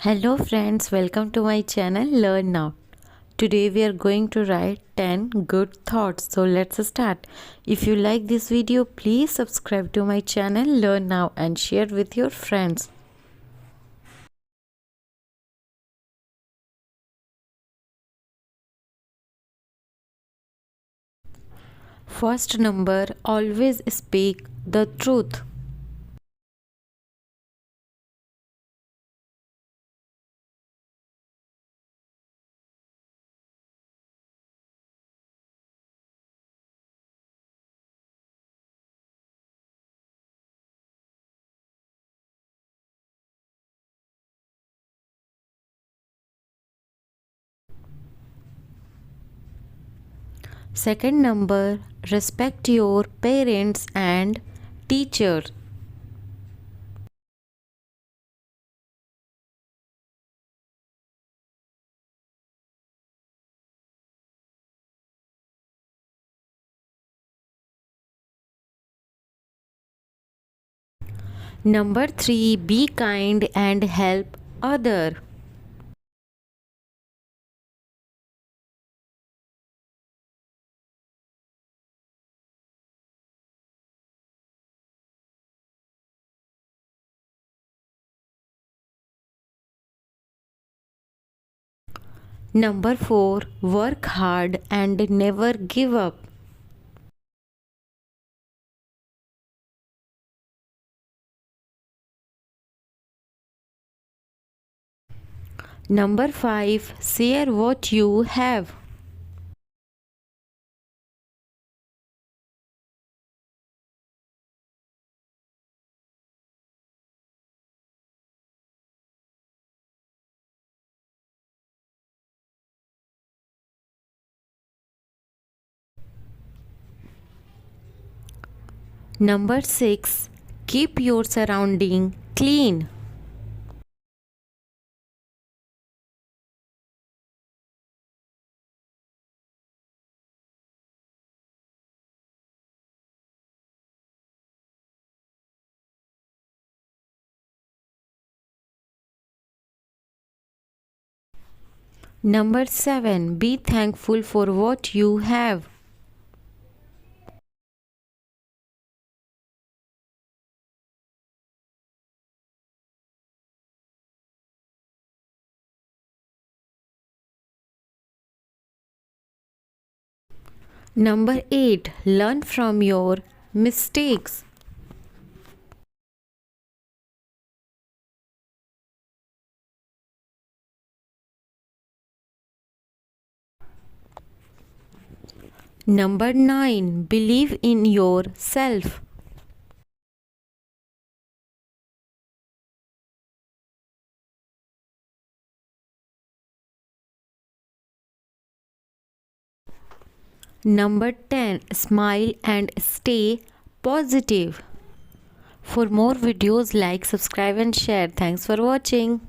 Hello friends, welcome to my channel Learn Now. Today we are going to write 10 good thoughts. So let's start. If you like this video, please subscribe to my channel Learn Now and share with your friends. First number, always speak the truth. Second number, respect your parents and teachers. Number 3, be kind and help other. Number 4, work hard and never give up. Number 5, share what you have. Number 6, keep your surrounding clean. Number 7, be thankful for what you have. Number 8, learn from your mistakes. Number 9, believe in yourself. Number 10, smile and stay positive. For more videos, like, subscribe and share. Thanks for watching.